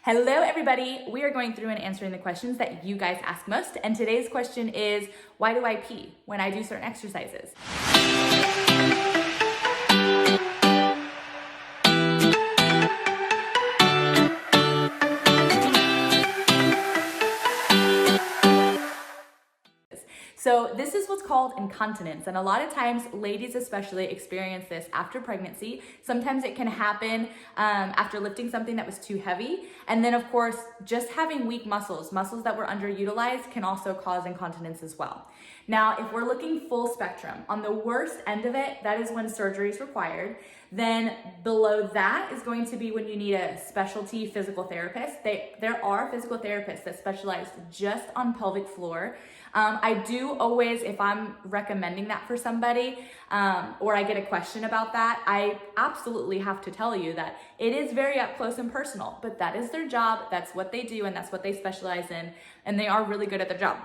Hello everybody, we are going through and answering the questions that you guys ask most, and today's question is, why do I pee when I do certain exercises? So this is what's called incontinence, and a lot of times ladies especially experience this after pregnancy. Sometimes it can happen after lifting something that was too heavy, and then of course just having weak muscles that were underutilized can also cause incontinence as well. Now if we're looking full spectrum, on the worst end of it, that is when surgery is required. Then below that is going to be when you need a specialty physical therapist. There are physical therapists that specialize just on pelvic floor. I do always, if I'm recommending that for somebody, or I get a question about that, I absolutely have to tell you that it is very up close and personal, but that is their job, that's what they do, and that's what they specialize in, and they are really good at their job.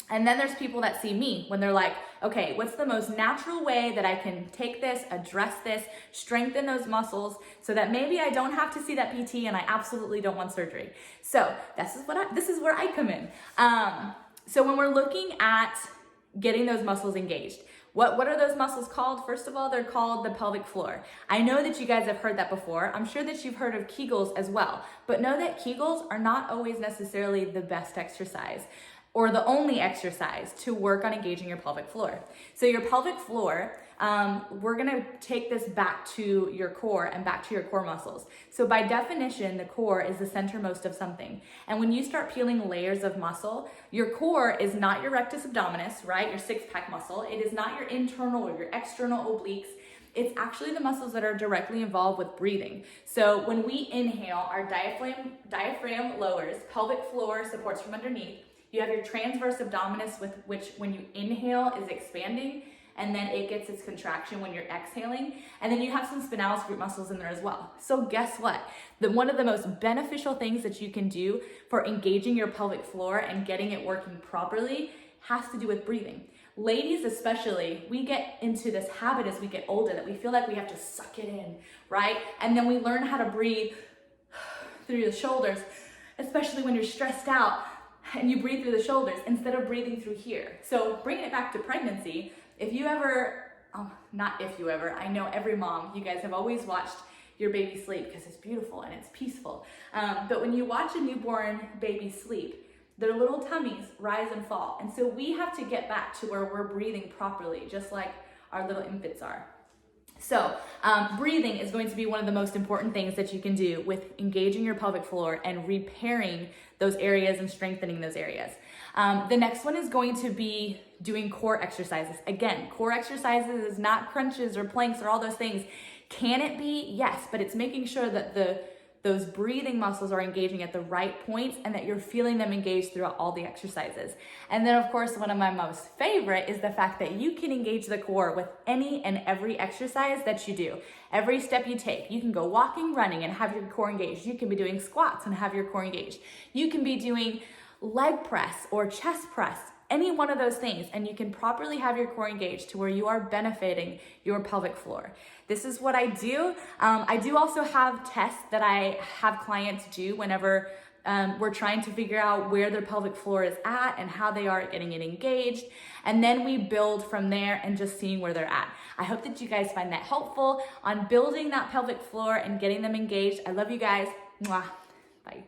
And then there's people that see me when they're like, okay, what's the most natural way that I can take this, address this, strengthen those muscles so that maybe I don't have to see that PT and I absolutely don't want surgery. So this is where I come in. So when we're looking at getting those muscles engaged, what are those muscles called? First of all, they're called the pelvic floor. I know that you guys have heard that before. I'm sure that you've heard of Kegals as well, but know that Kegals are not always necessarily the best exercise or the only exercise to work on engaging your pelvic floor. So your pelvic floor, we're gonna take this back to your core and back to your core muscles. So by definition, the core is the centermost of something. And when you start peeling layers of muscle, your core is not your rectus abdominis, right? Your six-pack muscle. It is not your internal or your external obliques. It's actually the muscles that are directly involved with breathing. So when we inhale, our diaphragm lowers, pelvic floor supports from underneath. You have your transverse abdominis, with which when you inhale is expanding, and then it gets its contraction when you're exhaling. And then you have some spinalis root muscles in there as well. So guess what? One of the most beneficial things that you can do for engaging your pelvic floor and getting it working properly has to do with breathing. Ladies especially, we get into this habit as we get older that we feel like we have to suck it in, right? And then we learn how to breathe through the shoulders, especially when you're stressed out. And you breathe through the shoulders instead of breathing through here. So bringing it back to pregnancy, if you ever, I know every mom, you guys have always watched your baby sleep because it's beautiful and it's peaceful. But when you watch a newborn baby sleep, their little tummies rise and fall. And so we have to get back to where we're breathing properly, just like our little infants are. So breathing is going to be one of the most important things that you can do with engaging your pelvic floor and repairing those areas and strengthening those areas. The next one is going to be doing core exercises. Again, core exercises is not crunches or planks or all those things. Can it be? Yes, but it's making sure that those breathing muscles are engaging at the right points and that you're feeling them engaged throughout all the exercises. And then of course, one of my most favorite is the fact that you can engage the core with any and every exercise that you do. Every step you take, you can go walking, running and have your core engaged. You can be doing squats and have your core engaged. You can be doing leg press or chest press, any one of those things, and you can properly have your core engaged to where you are benefiting your pelvic floor. This is what I do. I do also have tests that I have clients do whenever we're trying to figure out where their pelvic floor is at and how they are getting it engaged. And then we build from there and just seeing where they're at. I hope that you guys find that helpful on building that pelvic floor and getting them engaged. I love you guys. Mwah. Bye.